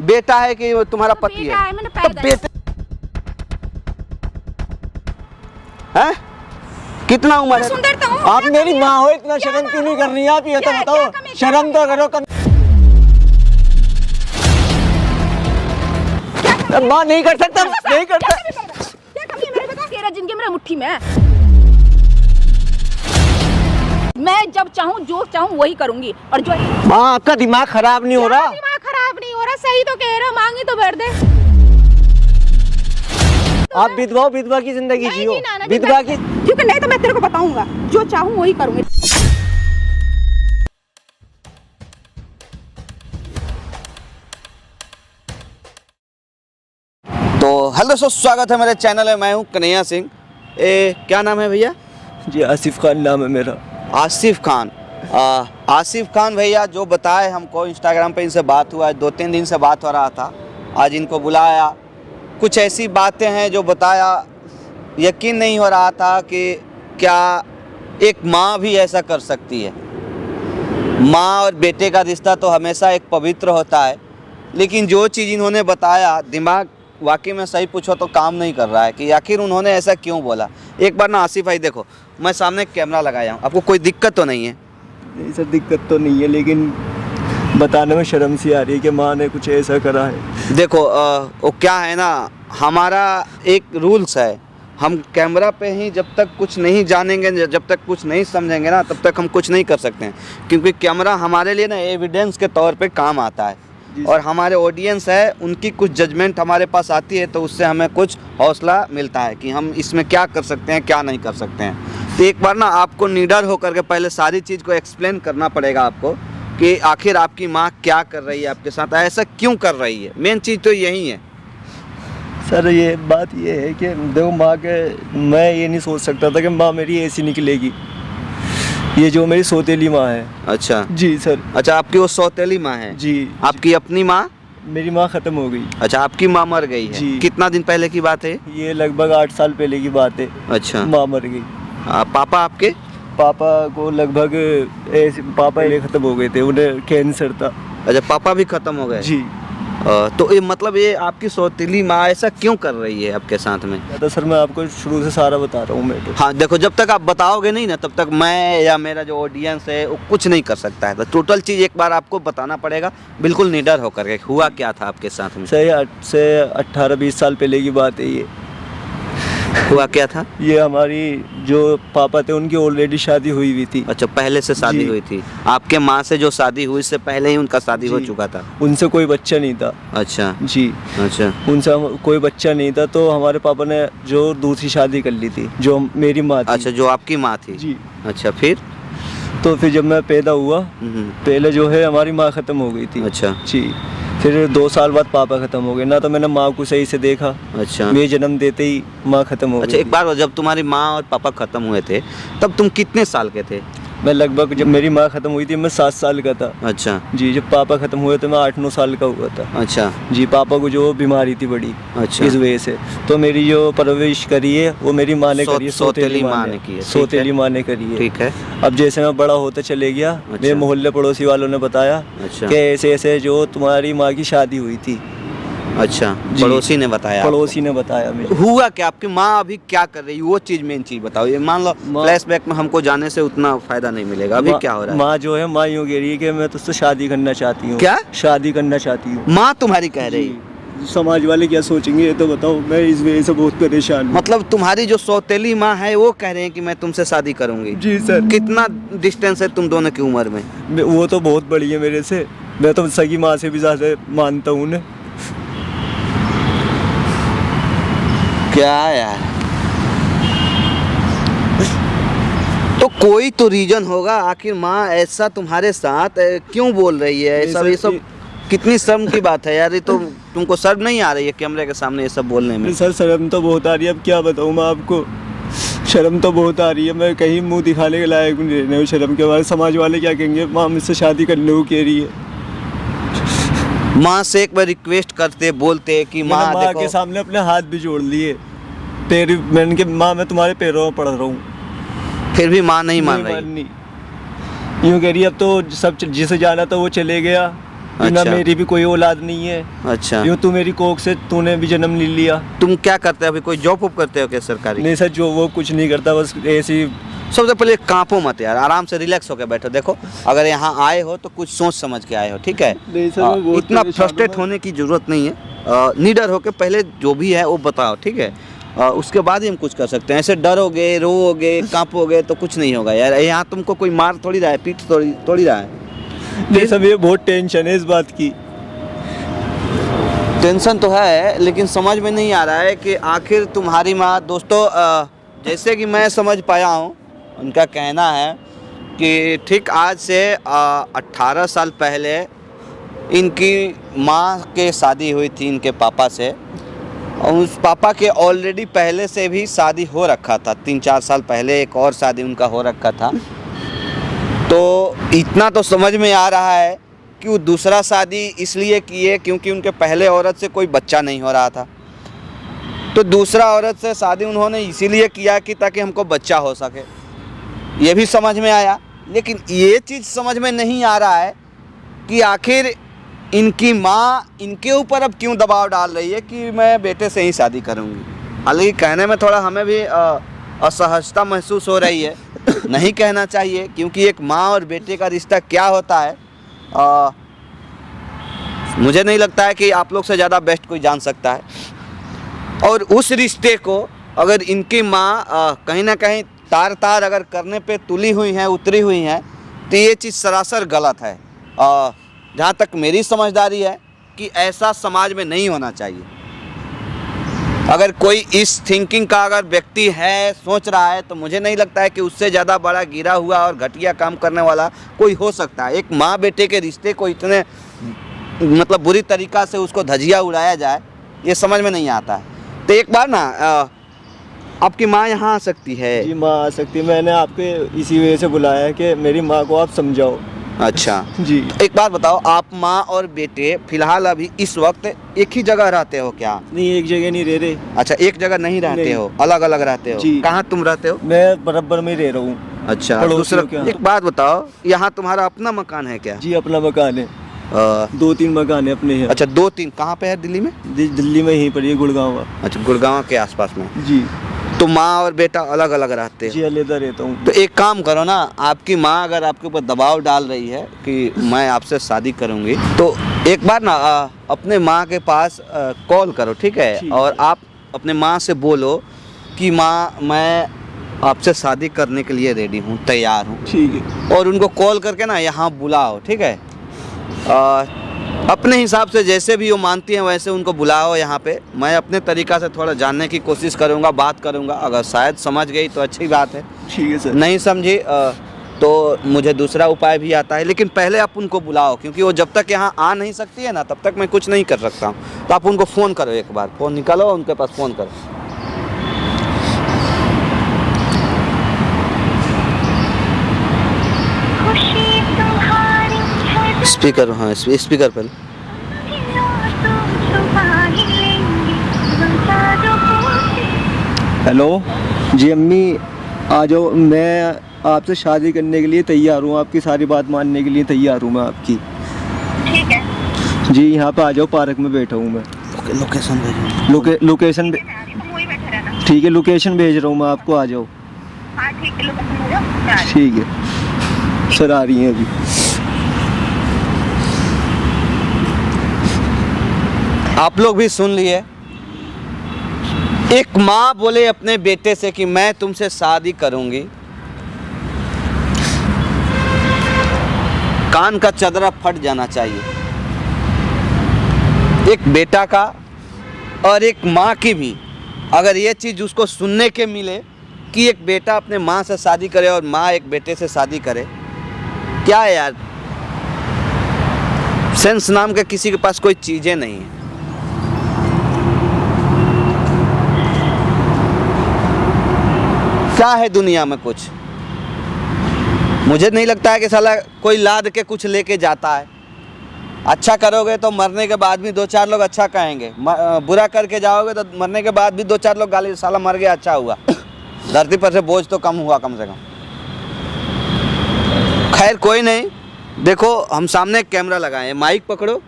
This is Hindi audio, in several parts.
बेटा है कि तुम्हारा पति बेटा है, मैंने तो पैदा बेटे हैं? कितना उम्र है? सुंदरता हूँ। आप मेरी माँ हो, इतना शर्म क्यों नहीं कर रही आप? ये तो क्या- बताओ, क्या कमी- शर्म तो करो माँ नहीं कर सकता, नहीं करता। क्या कमी है मेरे? बता। तेरा जिंदगी मेरे मुट्ठी में है। मैं जब चाहूँ जो चाहूँ वही करूंगी। और जो माँ आपका दिमाग खराब नहीं हो रहा? दिमाग खराब नहीं हो रहा, सही तो कह रहा। मांगी तो बैठ दे। आप विधवा की जिंदगी नहीं जियो, जी, नाना जी, विधवा की। क्योंकि नहीं तो मैं तेरे को बताऊंगा, जो चाहूँ वही करूंगी। तो हेलो दोस्तों, स्वागत है मेरे चैनल में। मैं हूँ कन्हैया सिंह। क्या नाम है भैया? जी आसिफ खान नाम है मेरा। आसिफ खान। आसिफ खान भैया जो बताए हमको, इंस्टाग्राम पे इनसे बात हुआ है, 2-3 दिन से बात हो रहा था। आज इनको बुलाया, कुछ ऐसी बातें हैं जो बताया, यकीन नहीं हो रहा था कि क्या एक माँ भी ऐसा कर सकती है। माँ और बेटे का रिश्ता तो हमेशा एक पवित्र होता है, लेकिन जो चीज़ इन्होंने बताया, दिमाग वाकई में सही पूछो तो काम नहीं कर रहा है कि आखिर उन्होंने ऐसा क्यों बोला। एक बार ना आसिफ भाई देखो, मैं सामने कैमरा लगाया हूँ, आपको कोई दिक्कत तो नहीं है? नहीं सर, दिक्कत तो नहीं है, लेकिन बताने में शर्म सी आ रही है कि माँ ने कुछ ऐसा करा है। देखो वो क्या है ना, हमारा एक रूल्स है, हम कैमरा पे ही जब तक कुछ नहीं जानेंगे, जब तक कुछ नहीं समझेंगे ना, तब तक हम कुछ नहीं कर सकते हैं। क्योंकि कैमरा हमारे लिए ना एविडेंस के तौर पे काम आता है, और हमारे ऑडियंस है, उनकी कुछ जजमेंट हमारे पास आती है, तो उससे हमें कुछ हौसला मिलता है कि हम इसमें क्या कर सकते हैं, क्या नहीं कर सकते हैं। तो एक बार ना आपको निडर होकर के पहले सारी चीज़ को एक्सप्लेन करना पड़ेगा आपको कि आखिर आपकी माँ क्या कर रही है आपके साथ, ऐसा क्यों कर रही है। मेन चीज़ तो यही है सर। ये बात ये है कि देखो, माँ के मैं ये नहीं सोच सकता था कि माँ मेरी ऐसी निकलेगी। ये जो मेरी सौतेली माँ है। अच्छा जी सर। अच्छा, आपकी वो सौतेली माँ है? जी। आपकी अपनी माँ? मेरी माँ ख़त्म हो गई। अच्छा, आपकी माँ मर गई है? जी। कितना दिन पहले की बात है? ये लगभग 8 साल पहले की बात है। अच्छा। माँ मर गई। पापा आपके? पापा को लगभग ऐसे पापा ये ख़त्म हो गए थे, उन्हें कैंसर था। अच्छा, पापा भी खत्म हो गए? जी। तो ये मतलब ये आपकी सौतेली माँ ऐसा क्यों कर रही है आपके साथ में? तो सर मैं आपको शुरू से सारा बता रहा हूँ मैं तो। हाँ देखो, जब तक आप बताओगे नहीं ना, तब तक मैं या मेरा जो ऑडियंस है वो कुछ नहीं कर सकता है। तो टोटल चीज़ एक बार आपको बताना पड़ेगा, बिल्कुल निडर होकर के। हुआ क्या था आपके साथ में? सही 8 से 18-20 साल पहले की बात है ये। हुआ क्या था? ये हमारी जो पापा थे उनकी ऑलरेडी शादी हुई हुई थी। अच्छा, पहले से शादी जी। हुई थी? आपके माँ से जो शादी हुई, इससे पहले ही उनका शादी हो जी। चुका था? उनसे कोई बच्चा नहीं था। अच्छा जी। अच्छा उनसे कोई बच्चा नहीं था, तो हमारे पापा ने जो दूसरी शादी कर ली थी, जो मेरी माँ थी। अच्छा, जो आपकी माँ थी? जी। अच्छा, फिर? तो फिर जब मैं पैदा हुआ, पहले जो है हमारी माँ ख़त्म हो गई थी। अच्छा। जी। फिर 2 साल बाद पापा ख़त्म हो गए ना, तो मैंने माँ को सही से देखा। अच्छा। मेरे जन्म देते ही माँ ख़त्म हो गई। अच्छा, एक बार जब तुम्हारी माँ और पापा खत्म हुए थे, तब तुम कितने साल के थे? मैं लगभग, जब मेरी माँ ख़त्म हुई थी मैं 7 साल का था। अच्छा। जी। जब पापा ख़त्म हुए तो मैं 8-9 साल का हुआ था। अच्छा। जी। पापा को जो बीमारी थी बड़ी, अच्छा। इस वजह से तो मेरी जो परवरिश करी है वो मेरी माँ ने करी है। सौतेली माँ ने की है? सौतेली माँ ने करी है। ठीक है। अब जैसे मैं बड़ा होता चले गया, मेरे मोहल्ले पड़ोसी वालों ने बताया अच्छा। कि ऐसे ऐसे जो तुम्हारी माँ की शादी हुई थी। अच्छा, जी। पड़ोसी ने बताया? पड़ोसी ने बताया मुझे। हुआ क्या? आपकी माँ अभी क्या कर रही है, वो चीज़, मेन चीज़ बताओ। ये मान लो फ्लैशबैक में हमको जाने से उतना फायदा नहीं मिलेगा। अभी क्या हो रहा है? माँ जो है, माँ यूँ कह रही है कि मैं तुझसे शादी करना चाहती हूँ। क्या? शादी करना चाहती हूँ। माँ तुम्हारी कह रही है? समाज वाले क्या सोचेंगे ये तो बताओ, मैं इस वजह से बहुत परेशान हूँ। मतलब तुम्हारी जो सौतेली माँ है वो कह रहे हैं कि मैं तुमसे शादी करूंगी? जी सर। कितना डिस्टेंस है तुम दोनों की उम्र में? वो तो बहुत बड़ी है मेरे से, मैं तो सगी माँ से भी ज़्यादा मानता हूँ उन्हें। क्या यार, तो कोई तो रीजन होगा, आखिर माँ ऐसा तुम्हारे साथ क्यों बोल रही है ऐसा? ये सब कितनी शर्म की बात है यार। ये तो तुमको शर्म नहीं आ रही है कैमरे के सामने ये सब बोलने में? सर शर्म तो बहुत आ रही है, अब क्या बताऊँ मैं आपको। शर्म तो बहुत आ रही है, मैं कहीं मुंह दिखाने के लायक नहीं रहने हूँ शर्म के बारे। समाज वाले क्या कहेंगे, माँ मुझसे शादी करने को कह रही है। माँ से एक बार रिक्वेस्ट करते, बोलते कि माँ देखो। के सामने अपने हाथ भी जोड़ लिए, पैर मैंने के माँ मैं तुम्हारे पैरों में पड़ रहा हूँ, फिर भी माँ नहीं मान रही? यूँ कह रही अब तो सब जिसे जाना था वो चले गया, कि ना अच्छा। मेरी भी कोई औलाद नहीं है, अच्छा, यूँ तू मेरी कोख से तूने भी जन्म ले लिया। तुम क्या करते हो अभी? कोई जॉब वॉब करते हो क्या सरकारी? नहीं सर, जो वो कुछ नहीं करता, बस ऐसी। सबसे पहले कांपो मत यार, आराम से रिलैक्स होकर बैठो। देखो, अगर यहाँ आए हो तो कुछ सोच समझ के आए हो, ठीक है? नहीं सर, मैं बहुत इतना परेशान हूँ फ्रस्ट्रेट मैं। होने की जरूरत नहीं है। निडर होकर पहले जो भी है वो बताओ, ठीक है? उसके बाद ही हम कुछ कर सकते हैं। ऐसे डरोगे, रोओगे, कांपोगे तो कुछ नहीं होगा यार। यहाँ तुमको कोई मार थोड़ी रहा है, पीट थोड़ी रहा है। नहीं सर, ये बहुत टेंशन है इस बात की। टेंशन तो है, लेकिन समझ में नहीं आ रहा है कि आखिर तुम्हारी माँ। दोस्तों, जैसे कि मैं समझ पाया हूँ, उनका कहना है कि ठीक आज से 18 साल पहले इनकी माँ के शादी हुई थी इनके पापा से, और उस पापा के ऑलरेडी पहले से भी शादी हो रखा था। 3-4 साल पहले एक और शादी उनका हो रखा था। तो इतना तो समझ में आ रहा है कि वो दूसरा शादी इसलिए किए क्योंकि उनके पहले औरत से कोई बच्चा नहीं हो रहा था। तो दूसरा औरत से शादी उन्होंने इसीलिए किया कि ताकि हमको बच्चा हो सके। ये भी समझ में आया, लेकिन ये चीज़ समझ में नहीं आ रहा है कि आखिर इनकी माँ इनके ऊपर अब क्यों दबाव डाल रही है कि मैं बेटे से ही शादी करूँगी। हालांकि कहने में थोड़ा हमें भी असहजता महसूस हो रही है। नहीं कहना चाहिए, क्योंकि एक माँ और बेटे का रिश्ता क्या होता है मुझे नहीं लगता है कि आप लोग से ज़्यादा बेस्ट कोई जान सकता है। और उस रिश्ते को अगर इनकी माँ कहीं ना कहीं तार अगर करने पे तुली हुई हैं, उतरी हुई हैं, तो ये चीज़ सरासर गलत है। जहाँ तक मेरी समझदारी है कि ऐसा समाज में नहीं होना चाहिए। अगर कोई इस थिंकिंग का अगर व्यक्ति है, सोच रहा है, तो मुझे नहीं लगता है कि उससे ज़्यादा बड़ा गिरा हुआ और घटिया काम करने वाला कोई हो सकता है। एक माँ बेटे के रिश्ते को इतने मतलब बुरी तरीक़ा से उसको धजिया उड़ाया जाए, ये समझ में नहीं आता है। तो एक बार ना आपकी माँ यहाँ आ सकती है? जी माँ आ सकती है। मैंने आपके इसी वजह से बुलाया है कि मेरी माँ को आप समझाओ। अच्छा जी। तो एक बात बताओ, आप माँ और बेटे फिलहाल अभी इस वक्त एक ही जगह रहते हो क्या? नहीं, एक जगह नहीं रह रहे। अच्छा, एक जगह नहीं रहते नहीं। हो, अलग अलग रहते हो? जी। कहाँ तुम रहते हो? मैं बराबर में रह रहा हूँ। अच्छा, पड़ोसियों दूसरा के यहाँ। एक बात बताओ, यहाँ तुम्हारा अपना मकान है क्या? जी अपना मकान है, अ, 2-3 मकान है अपने यहाँ। अच्छा, 2-3 कहाँ पे है दिल्ली में? दिल्ली में यहीं पर, ये गुड़गांव। अच्छा, गुड़गांव के आसपास में। जी। तो माँ और बेटा अलग अलग रहते जी हो? अलग रहता हूँ। तो एक काम करो ना, आपकी माँ अगर आपके ऊपर दबाव डाल रही है कि मैं आपसे शादी करूँगी, तो एक बार ना अपने माँ के पास कॉल करो, ठीक है? ठीक। और आप अपने माँ से बोलो कि माँ, मैं आपसे शादी करने के लिए रेडी हूँ, तैयार हूँ। ठीक है। और उनको कॉल करके ना यहाँ बुलाओ, ठीक है? अपने हिसाब से जैसे भी वो मानती हैं वैसे उनको बुलाओ यहाँ पे। मैं अपने तरीक़ा से थोड़ा जानने की कोशिश करूँगा, बात करूँगा। अगर शायद समझ गई तो अच्छी बात है, ठीक है सर। नहीं समझी तो मुझे दूसरा उपाय भी आता है। लेकिन पहले आप उनको बुलाओ, क्योंकि वो जब तक यहाँ आ नहीं सकती है ना, तब तक मैं कुछ नहीं कर सकता हूँ। तो आप उनको फ़ोन करो, एक बार फ़ोन निकालो, उनके पास फ़ोन करो। स्पीकर, हाँ स्पीकर पर। हेलो जी अम्मी, आ जाओ। मैं आपसे शादी करने के लिए तैयार हूँ, आपकी सारी बात मानने के लिए तैयार हूँ मैं आपकी। ठीक है, जी यहाँ पे आ जाओ, पार्क में बैठा हूँ मैं। लोकेशन भेजो। लोकेशन वही बैठे रहना। ठीक है, लोकेशन भेज रहा हूँ मैं आपको, आ जाओ। हाँ ठीक है, लोकेशन भेजो, मैं आ रही ठीक है सर, आ रही हैं अभी। आप लोग भी सुन लिए, एक माँ बोले अपने बेटे से कि मैं तुमसे शादी करूंगी, कान का चदरा फट जाना चाहिए। एक बेटा का और एक माँ की भी, अगर ये चीज़ उसको सुनने के मिले कि एक बेटा अपने माँ से शादी करे और माँ एक बेटे से शादी करे, क्या है यार? सेंस नाम के किसी के पास कोई चीज़ें नहीं है। क्या है दुनिया में कुछ? मुझे नहीं लगता है कि साला कोई लाद के कुछ लेके जाता है। अच्छा करोगे तो मरने के बाद भी 2-4 लोग अच्छा कहेंगे, बुरा करके जाओगे तो मरने के बाद भी 2-4 लोग गाली, साला मर गया अच्छा हुआ, धरती पर से बोझ तो कम हुआ कम से कम। खैर कोई नहीं, देखो हम सामने कैमरा लगाए हैं, माइक पकड़ो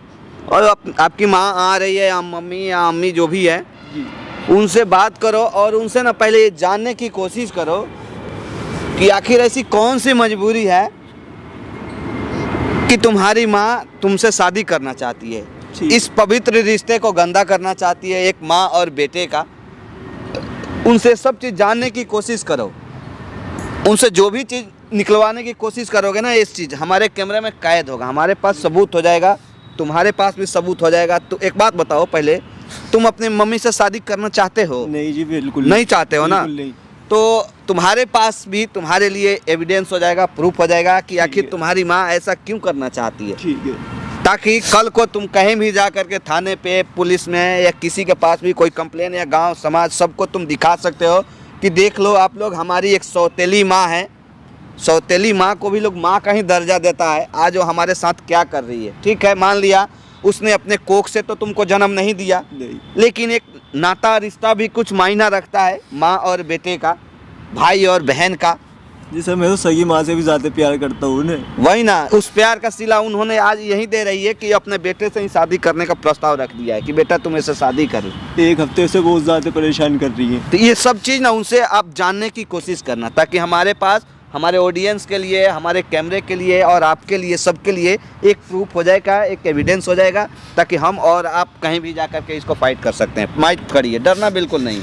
और आपकी माँ आ रही है या मम्मी या अम्मी जो भी है, उनसे बात करो और उनसे ना पहले ये जानने की कोशिश करो कि आखिर ऐसी कौन सी मजबूरी है कि तुम्हारी माँ तुमसे शादी करना चाहती है, इस पवित्र रिश्ते को गंदा करना चाहती है, एक माँ और बेटे का। उनसे सब चीज़ जानने की कोशिश करो, उनसे जो भी चीज़ निकलवाने की कोशिश करोगे ना, इस चीज़ हमारे कैमरे में कैद होगा, हमारे पास सबूत हो जाएगा, तुम्हारे पास भी सबूत हो जाएगा। तो एक बात बताओ पहले, तुम अपनी मम्मी से शादी करना चाहते हो? नहीं जी, बिल्कुल नहीं चाहते हो ना? नहीं। तो तुम्हारे पास भी तुम्हारे लिए एविडेंस हो जाएगा, प्रूफ हो जाएगा कि आखिर तुम्हारी माँ ऐसा क्यों करना चाहती है। ठीक है। ताकि कल को तुम कहीं भी जा करके थाने पे, पुलिस में या किसी के पास भी कोई कंप्लेन या गांव समाज सबको तुम दिखा सकते हो कि देख लो आप लोग, हमारी एक सौतेली माँ है। सौतेली माँ को भी लोग माँ का ही दर्जा देता है। आज वो हमारे साथ क्या कर रही है, ठीक है, मान लिया उसने अपने कोख से तो तुमको जन्म नहीं दिया, लेकिन एक नाता रिश्ता भी कुछ मायना रखता है, माँ और बेटे का, भाई और बहन का। जी सर, मैं तो सगी माँ से भी ज़्यादा प्यार करता हूँ ना। वही ना, उस प्यार का सिला उन्होंने आज यही दे रही है कि अपने बेटे से ही शादी करने का प्रस्ताव रख दिया है कि बेटा तुम इससे शादी करो। एक हफ्ते से बहुत ज़्यादा परेशान कर रही है। तो ये सब चीज़ ना उनसे आप जानने की कोशिश करना, ताकि हमारे पास, हमारे ऑडियंस के लिए, हमारे कैमरे के लिए और आपके लिए, सबके लिए एक प्रूफ हो जाएगा, एक एविडेंस हो जाएगा, ताकि हम और आप कहीं भी जा कर के इसको फाइट कर सकते हैं। माइक करिए, डरना बिल्कुल नहीं।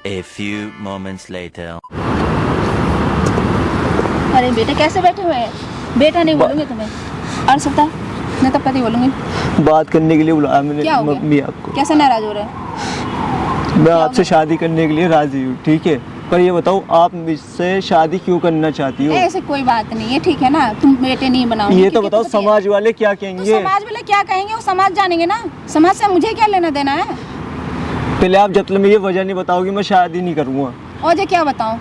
A few moments later. अरे बेटे कैसे बैठे हुए हैं? बेटा नहीं बोलूंगी तुम्हें, और सकता मैं तब पति बोलूंगी। बात करने के लिए बुलाया मैंने क्या हो गया? मम्मी आपको। कैसे नाराज हो रहे हैं? मैं आपसे शादी करने के लिए राजी हूँ, ठीक है, पर ये बताओ आप मुझसे शादी क्यों करना चाहती हो? ऐसे कोई बात नहीं है, ठीक है ना, तुम बेटे नहीं बनाओ। ये तो बताओ समाज वाले क्या कहेंगे? समाज वाले क्या कहेंगे वो समाज जानेंगे ना, समाज से मुझे क्या लेना देना है। पहले आप जब तक मैं ये वजह नहीं बताओगी मैं शादी नहीं करूँगा। और जो क्या बताऊं,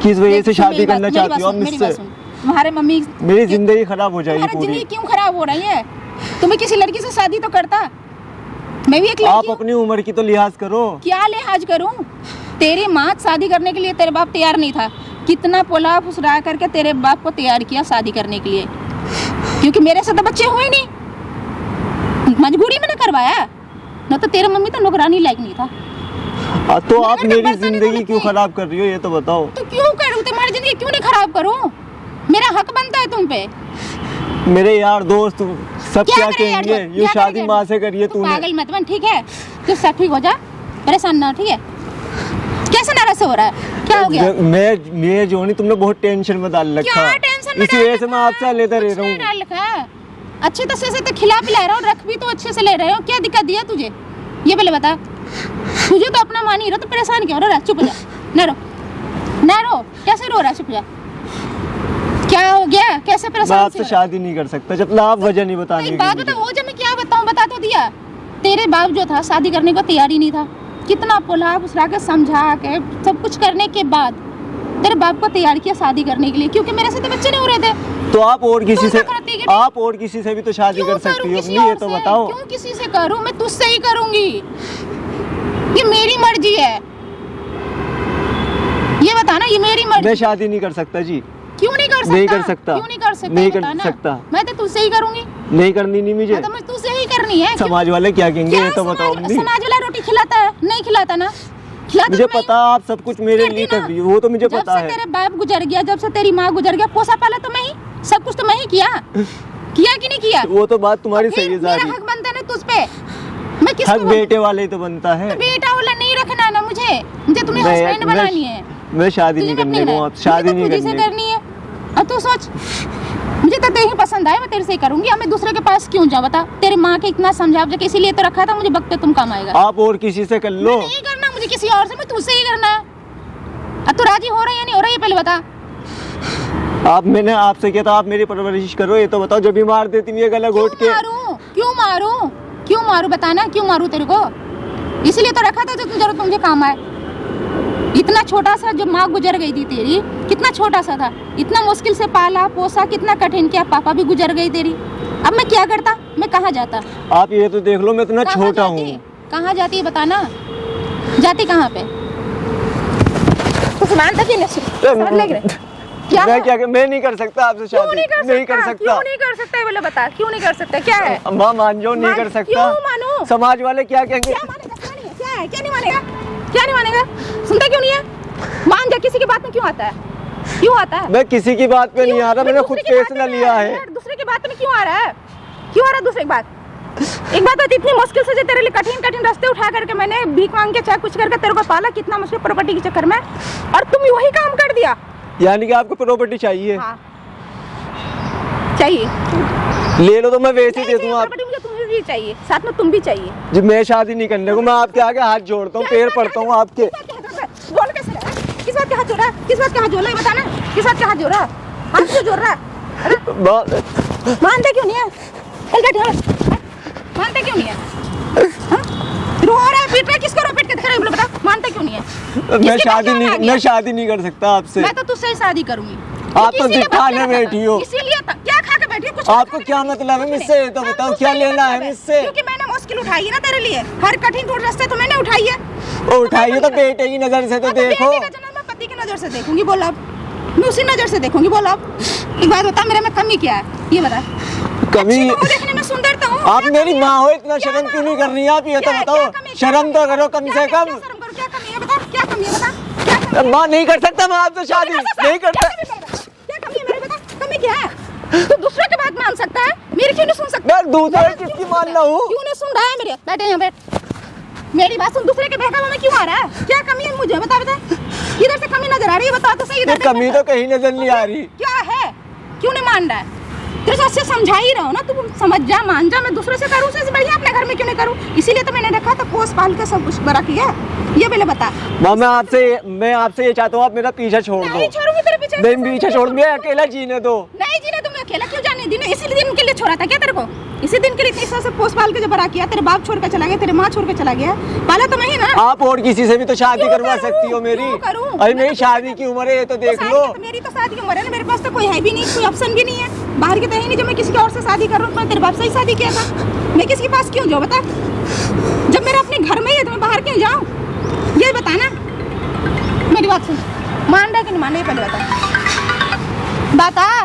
किस वजह से शादी करना चाहती हो आप मुझसे? तुम्हारे मम्मी, मेरी जिंदगी खराब हो जाएगी पूरी। जिंदगी क्यों खराब हो रही है? तुम्हें किसी लड़की से शादी तो करता, मैं भी एक लड़की। आप अपनी उम्र की तो लिहाज करो। क्या लिहाज करूं? तेरी माँ शादी करने के लिए तेरे बाप तैयार नहीं था, कितना पोला फुसरा करके तेरे बाप को तैयार किया शादी करने के लिए, क्योंकि मेरे से तो बच्चे हुए नहीं, मजबूरी में न करवाया, न तो तेरा मम्मी तो नौकरानी लायक नहीं था। तो आप मेरी जिंदगी क्यों खराब कर रही हो ये तो बताओ। तो क्यों करूं, तुम्हारी जिंदगी क्यों नहीं खराब करूं? मेरा हक बनता है तुम पे। मेरे यार दोस्त सब क्या कहेंगे? ये शादी माँ से करिए तूने। पागल मत बन, ठीक है, तू सब ठीक हो जा, परेशान ना हो, ठीक है। कैसे नाराज हो रहा है, क्या हो गया? मैं जो नहीं, तुमने बहुत टेंशन में डाल रखा है, इसी वजह से मैं आपसे लेता रह रहा हूँ। अच्छे तरह से तो खिला पिला रहा हूँ, रख भी तो अच्छे से ले रहे हो, क्या दिक्कत दिया तुझे ये पहले बता। तुझे तो अपना मान ही रहा, तो परेशान क्यों हो रहा? चुप हो जा, ना रो, कैसे रो रहा? चुप हो जा, क्या हो गया? कैसे परेशान? मैं आपसे शादी नहीं कर सकता जब तक आप वजह नहीं बताने की। बात बता, वो जब मैं क्या बताऊं, बता तो दिया। तेरे बाप जो था शादी करने को तैयार ही नहीं था, कितना पुला फुसला के समझा के सब कुछ करने के बाद तेरे बाप को तैयार किया शादी करने के लिए, क्योंकि मेरे से तो बच्चे नहीं हो रहे थे। तो आप और किसी से भी तो शादी कर सकती हो अपनी, ये तो बताओ। क्यों किसी से करूं? मैं तुझसे ही करूंगी, ये मेरी मर्जी है, ये बता ना, ये मेरी मर्जी। मैं शादी नहीं कर सकता जी। क्यों नहीं कर सकता? नहीं कर सकता। क्यों नहीं कर सकता? नहीं कर सकता। मैं तो तुझसे ही करूंगी। नहीं करनी नहीं मुझे, तो मैं तुझसे ही करनी है। समाज वाले क्या कहेंगे ये तो बताओ। समाज वाला रोटी खिलाता है? नहीं खिलाता ना, मुझे पता आप सब कुछ मेरे लिए कर रही हो, वो तो मुझे पता है। जब से तेरे बाप गुजर गया, जब से तेरी माँ गुजर गया, पोसा पाला तो मैं ही, सब कुछ तो मैं ही किया कि नहीं किया? वो तो बात तुम्हारी सही है, मेरा हक बनता है ना तुझ पे। मैं किसको? हक बेटे वाले तो बनता है। तो बेटा वाला नहीं रखना ना मुझे तुम्हें हस्बैंड बनानी है। मैं शादी नहीं करने को, शादी नहीं करनी है। और तू सोच, मुझे तो तेरी पसंद आए, मैं तेरे से ही करूंगी, मैं दूसरे के पास क्यों जाऊं? बता, तेरी माँ के इतना समझा के इसीलिए तो रखा था, मुझे वक्त पे तुम काम आएगा। आप और किसी से कर लो। नहीं करना मुझे किसी और से, मैं तुझसे ही करना है। अब तू राजी हो रही है नहीं हो रही है पहले बता। आप, मैंने आपसे किया था आप मेरी परवरिश करो, ये तो बताओ। जब भी मार देती है गला घोट के। क्यों मारूं बताना, क्यों मारूं तेरे को? इसलिए तो रखा था जो तुम जरूर मुझे काम आए। इतना छोटा सा जब माँ गुजर गई थी तेरी, कितना छोटा सा था, इतना मुश्किल से पाला पोसा, कितना कठिन किया, पापा भी गुजर गई तेरी। अब मैं क्या करता, मैं कहाँ जाता? आप ये तो देख लो, मैं इतना छोटा हूँ। कहाँ जाती है बताना, जाती कहाँ पे? कुछ मानता कि नहीं? क्या मैं क्या मैं नहीं कर सकता आपसे शादी, क्यों नहीं कर सकता? नहीं कर सकता। क्यों नहीं कर सकता, बोले बता, क्यों नहीं कर सकता, क्या है? माँ मान जाओ, नहीं कर सकता। क्यों मानूं? समाज वाले क्या कहेंगे? क्या मानेगा, क्या नहीं है, क्या है, क्या नहीं मानेगा, क्या नहीं मानेगा? सुनता क्यों नहीं है? मान जा, किसी की बात में क्यों आता है, क्यों आता है? मैं किसी की बात पे नहीं आ रहा, मैंने खुद फैसला लिया है। दूसरे की बात में क्यों आ रहा है, क्यों आ रहा है दूसरे की बात? एक बात होती, इतनी मुश्किल से जो तेरे लिए कठिन कठिन रास्ते उठा करके मैंने भीख मांग के चाहे कुछ करके तेरे को पाला, कितना मुश्किल प्रॉपर्टी के चक्कर में, और तुम वही काम कर दिया। यानी कि आपको प्रॉपर्टी चाहिए? हाँ चाहिए, ले लो तो मैं वैसे ही दे दूंगा। प्रॉपर्टी मुझे तुम्हें भी चाहिए, साथ में तुम भी चाहिए। जब मैं शादी नहीं करने को, मैं आपके आगे हाथ जोड़ता हूँ, पैर पड़ता हूँ आपके। बोल कैसे रहा है? किस बात के हाथ जोड़ रहा है, किस बात के हाथ जोड़ रहा है, बताना, किस बात के हाथ जोड़ रहा है, हाथ क्यों जोड़ रहा है? मानते क्यों नहीं है? मानते क्यों नहीं है? रो रहा है, पीट रहा है, किसको रो पीट के दिख रहा है, बोलो बता, मानते क्यों नहीं है? मैं शादी नहीं कर सकता आपसे। मैं तो तुझसे ही शादी करूंगी। आप तो दिखाने बैठी हो। इसीलिए क्या खा के बैठी हो? कुछ आपको क्या मतलब है मुझसे, तो बताओ क्या लेना है मुझसे? क्योंकि मैंने मुश्किल उठाई है ना तेरे लिए, हर कठिन रोड रास्ते तो मैंने उठाई है। उठाइए तो बेटे की नजर से तो देखो। बेटे का जन्म मैं पति की नजर से देखूंगी, बोल अब, मैं उसी नजर से देखूंगी, बोल अब। एक बात बता, मेरे में कमी क्या है, ये बता। कमी देखने में सुंदर तो हूँ। आप मेरी माँ हो, इतना शर्म क्यों नहीं कर रही आप, ये तो बताओ। शर्म तो करो कम से कम। क्या कमी है बता, क्या कमी है बता। माँ नहीं कर सकता मैं आपसे शादी, नहीं करता। क्या कमी है मेरे, बता कमी क्या है? तू दूसरे की बात मान सकता है, मेरी क्यों नहीं सुन सकता? मैं दूसरे किसकी मान रहा हूँ? क्यों नहीं सुन रहा है मेरे? बैठे यहाँ बैठ, मेरी बात सुन। दूसरे के बहकावे में क्यों आ रहा है? क्या कमी है मुझे बता, बता किधर से कमी नजर आ रही है, बता तो सही। इधर कमी तो कहीं नजर नहीं आ रही। क्या है, क्यों नहीं मान रहा है? तेरे से अच्छे समझा ही रहा हूँ ना, तू समझ जा, मान जा। मैं दूसरे से करूँ, उससे बढ़िया अपने घर में क्यों नहीं करूँ? इसीलिए तो मैंने रखा था, पोस पाल के सब कुछ बड़ा किया। ये पहले बता। माँ मैं आपसे ये चाहता हूँ, आप मेरा पीछा छोड़ दो। नहीं छोड़ूंगी तेरे पीछे, नहीं पीछा छोड़, मैं अकेला जीने दो। नहीं जीने तुम अकेला क्यों जाने दीने? इसी दिन के लिए छोड़ा था क्या तेरे को? इसी दिन के लिए इतनी से पोस पाल के जब बड़ा किया, तेरे बाप छोड़ के चला गया, तेरे माँ छोड़ के चला गया, पाला तो मैं ही ना। आप और किसी से भी तो शादी करवा सकती हो मेरी। अरे मेरी शादी की उम्र है, ये तो देख लो। मेरी तो शादी की उम्र है ना, मेरे पास तो कोई है भी नहीं, कोई ऑप्शन भी नहीं है, बाहर के तो है नहीं जो मैं किसी और से शादी कर रहा हूँ। मैं तेरे बाप से ही शादी किया था, मैं किसके पास क्यों जाऊँ बता? जब मेरा अपने घर में ही है तो मैं बाहर क्यों जाऊँ? ये बता ना, मेरी बात सुन, मान रहा कि नहीं मान रहा, पहले बता।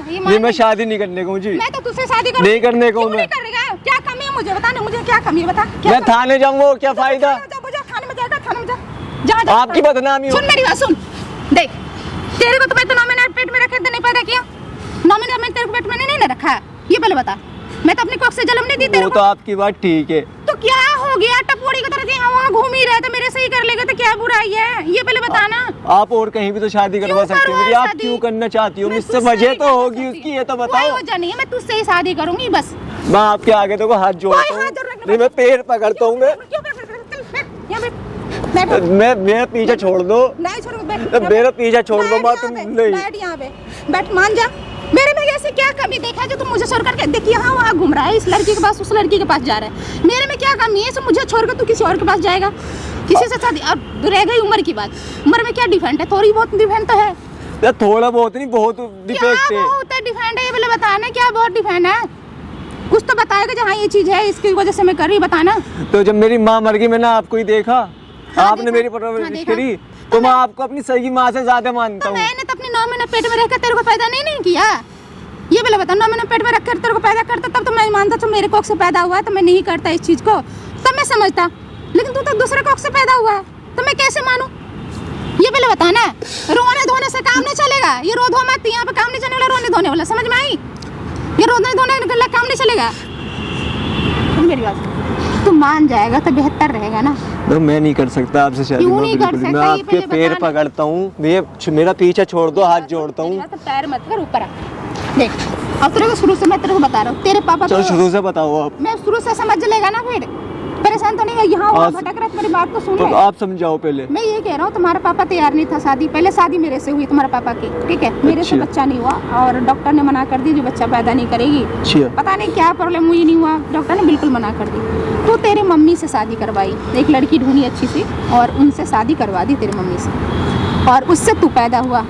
ये नहीं मैं शादी नहीं करने को जी। मैं तो तुझसे शादी कर नहीं करने को। मैं क्या कमी है मुझे बता ना, मुझे क्या कमी है बता। मैं थाने जाऊंगा, क्या फायदा? थाने में जाएगा, थाने में जा। आपकी बदनामी हो। सुन मेरी बात सुन, देख तेरे को तो मैं तो 9 महीने पेट में रखे थे, नहीं पैदा किया। 9 महीने में तेरे को पेट में नहीं ना रखा, ये पहले बता। मैं तो अपनी कोख से जन्म नहीं दी तेरे को। वो तो आपकी बात ठीक है। तो क्या हो गया, टपोरी की तरह यहाँ वहाँ घूम ही रहे तो मेरे से ही कर लेगा तो क्या बुराई है? ये पहले बताना। आप और कहीं भी तो शादी करवा सकते हो मेरी, आप क्यों करना चाहती हो? मुझसे वजह तो होगी उसकी, ये तो बताओ। वजह नहीं है, मैं तुझसे ही शादी करूंगी बस। मैं आपके आगे तो हाथ जोड़ता हूँ, नहीं मैं पैर पकड़ता हूँ। मैं मेरा पीछा छोड़ दो। नहीं छोड़ूंगा, मेरा पीछा छोड़ दो माँ, तुम नहीं। बैठ यहाँ पे, बैठ, मान जा। मेरे में ऐसे क्या कमी देखा जो तुम मुझे छोड़ करके देख यहाँ वहाँ घूम रहा है, इस लड़की के पास उस लड़की के पास जा रहा है? मेरे में क्या कमी है? मुझे छोड़कर तू किसी और के पास जाएगा, किसी से शादी? और रह गई उम्र की बात, उम्र में क्या डिफेंट है? थोड़ी बहुत डिफेंट तो है। या थोड़ा बहुत नहीं, बहुत डिफेक्ट है। बहुत डिफेंट है, ये बोले बताना क्या बहुत डिफेंट है? कुछ तो बताएगा जहाँ ये चीज है, इसकी वजह से मैं कर रही, बताना। तो जब मेरी माँ मर गई, मैंने आपको ही देखा, आपने मेरी परवरिश करी, तो मैं आपको अपनी सगी माँ से ज्यादा मानता हूँ। मैंने तो अपने 9 महीने पेट में रहकर तेरे को पैदा नहीं किया, ये बोले बता। 9 महीने पेट में रखकर तेरे को पैदा करता, तब तो मैं मानता तो मेरे कोख से पैदा हुआ है तो मैं नहीं करता इस चीज को, तब मैं समझता। लेकिन तू तो दूसरे कोख से पैदा हुआ है तो मैं कैसे मानूं? ये पहले बता ना। रोने धोने से काम नहीं चलेगा, ये रो धो मत, यहाँ पे काम नहीं चलने वाला, रोने धोने वाला, समझ में आई? ये रोने धोने वाला काम नहीं चलेगा। मेरी बात तू मान जाएगा तो बेहतर रहेगा ना। तो मैं नहीं कर सकता आपसे शादी। क्यों नहीं कर सकता? मैं आपके पैर पकड़ता हूँ, मेरा पीछा छोड़ दो, हाथ जोड़ता हूँ। पैर मत कर, ऊपर आ देख। अब तेरे को शुरू से मैं तेरे को बता रहा हूँ, तेरे पापा चलो शुरू से बताओ आप। मैं शुरू से समझ लेगा ना, फिर परेशान तो नहीं है। यहाँ वहाँ भटक रहा, मेरी बात तो सुन। तो आप समझाओ पहले। मैं ये कह रहा हूँ, तुम्हारा पापा तैयार नहीं था शादी, पहले शादी मेरे से हुई तुम्हारे पापा की, ठीक है? मेरे से बच्चा नहीं हुआ और डॉक्टर ने मना कर दी जो बच्चा पैदा नहीं करेगी। पता नहीं क्या प्रॉब्लम हुई, नहीं हुआ, डॉक्टर ने बिल्कुल मना कर दी। तो तेरे मम्मी से शादी करवाई, एक लड़की ढूंढी अच्छी सी और उनसे शादी करवा दी तेरी मम्मी से, और उससे तू पैदा हुआ।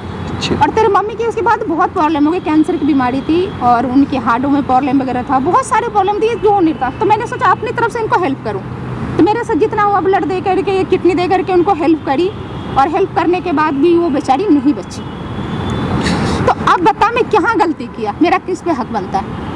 और तेरे मम्मी की उसके बाद बहुत प्रॉब्लम हो गई, कैंसर की बीमारी थी और उनके हार्टों में प्रॉब्लम वगैरह था, बहुत सारे प्रॉब्लम थी जो नहीं था। तो मैंने सोचा अपनी तरफ से इनको हेल्प करूँ, तो मेरे से जितना हुआ ब्लड दे करके, किडनी दे करके उनको हेल्प करी, और हेल्प करने के बाद भी वो बेचारी नहीं बची। तो अब अब बता मैं कहाँ गलती किया, मेरा किस पे हक बनता है?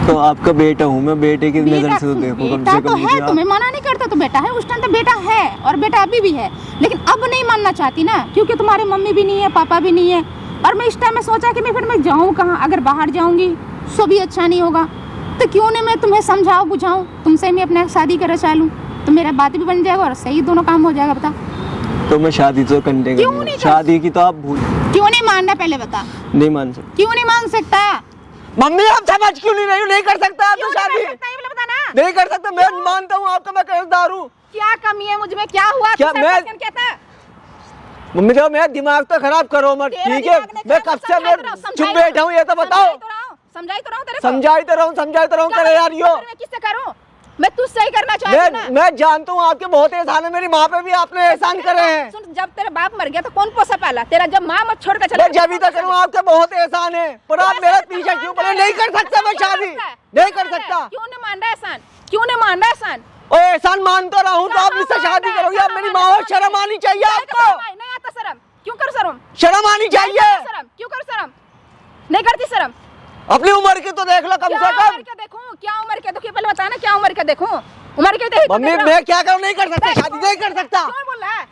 तो आपका बेटा हूँ मैं, बेटे की नजर से तो देखो कम बेटा से तो कम है, मुझे तुम्हें मना नहीं करता तो बेटा है, उस टाइम तो बेटा है और बेटा अभी भी है, लेकिन अब नहीं मानना चाहती ना, क्योंकि तुम्हारे मम्मी भी नहीं है, पापा भी नहीं है। और मैं इस टाइम में सोचा कि मैं जाऊँ कहाँ, अगर बाहर जाऊँगी सो भी अच्छा नहीं होगा, तो क्यों नहीं मैं तुम्हें समझाऊँ बुझाऊँ, तुमसे मैं अपना शादी कर रचा लूँ, तो मेरा बात भी बन जाएगा और सही दोनों काम हो जाएगा। बता तो मैं शादी तो करने क्यों का नहीं शादी की तो आप भूल क्यों नहीं मानना, पहले बता नहीं मान सकते। क्यों नहीं मान सकता? मम्मी आप समझ क्यों नहीं रही हो? नहीं कर सकता आप तो शादी, नहीं कर सकता। मैं मानता हूँ आपका, मैं कर्जदार हूँ। क्या कमी है मुझ में, क्या हुआ? क्या तू मैं- सर पकड़ कहता है? मम्मी देखो मेरा दिमाग तो खराब करो मत, तेरा ठीक है? दिमाग नहीं मैं खराब, कब से मैं चुप बैठा हूँ, ये तो बताओ। समझाई तो रहा हूँ तेरे को। समझाई तो रहा हूँ तेरे यार यो। मैं किससे करूँ? मैं तुझसे ही करना चाहती हूँ ना। मैं जानता हूँ आपके बहुत एहसान है, मेरी माँ पे भी आपने एहसान करे हैं। सुन, जब तेरा बाप मर गया तो कौन पोसा पाला? तेरा जब माँ मत छोड़ कर चला मैं जब भी तक करूँ आपके बहुत एहसान है, पर आप मेरे पीछे क्यों पड़े? नहीं कर सकता मैं शादी, नहीं कर सकता। क्यों नहीं मान रहा एहसान? क्यों नहीं मान रहा एहसान? और एहसान मानता रहा हूँ तो आप मुझसे शादी करोगे? आप मेरी माँ हो, शर्म आनी चाहिए आपको। नहीं आता शर्म? क्यों कर शर्म? शर्म आनी चाहिए। शर्म क्यों कर शर्म? नहीं करती शर्म? अपनी उम्र की तो देख लो कम से क्या कम। उम्र के देखूं? क्या उम्र के देखूं? पहले बता ना, क्या उम्र के देखूं? उम्र के देख। मम्मी मैं क्या करूँ? नहीं कर सकता शादी, नहीं कर सकता। क्यों बोल रहा है?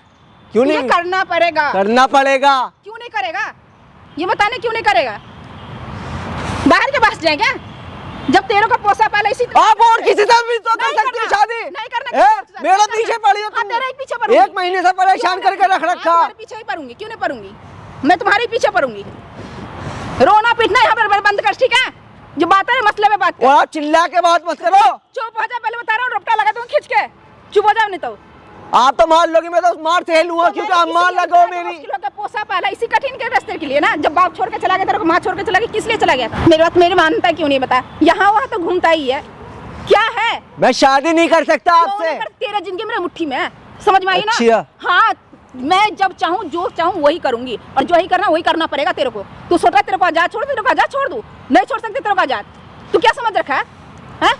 क्यों ये नहीं करना पड़ेगा। करना पड़ेगा? क्यों नहीं करेगा? ये बताने क्यों नहीं करेगा? बाहर के पास जाए क्या? जब तेरे को पोसा पाला इसी आप और किसी से भी तो कर सकती है शादी। नहीं करना। मेरा पीछे पड़ी हो तुम। तेरे पीछे पड़ूंगी। 1 महीने से परेशान करके रख रखा। तुम्हारे पीछे ही पड़ूंगी। क्यों नहीं पड़ूंगी? मैं तुम्हारे पीछे पड़ूंगी। रोना पीटना यहाँ पर बंद कर, ठीक है? जो बात है मसले में बात कर। और आप चिल्ला के बात मत करो। चुप हो जा, पहले बता रहा हूँ, रपटा लगा दूंगी खींच के। चुप हो जाओ नहीं तो। आप तो मार लोगी, मैं तो मार से लूंगा क्योंकि आप मार लगो मेरी। पोसा पाला इसी कठिन के रास्ते के लिए ना। जब बाप छोड़ के चला गया, तेरे को माँ छोड़ के चला गया, किस लिए चला गया था? मेरी बात मेरी मानता क्यों नहीं बता? यहाँ वहाँ तो घूमता ही है, क्या है? मैं शादी नहीं कर सकता आपसे। तेरा जिंदगी मेरे मुट्ठी में है, समझ में आई ना? अच्छा। हाँ, मैं जब चाहूँ जो चाहूँ वही करूंगी, और जो ही करना वही करना पड़ेगा तेरे को। तू सोच रहा तेरे को आजाद छोड़ दे, तेरे को आजाद छोड़ दूं? नहीं छोड़ सकती तेरे को आजाद। तू क्या समझ रखा है?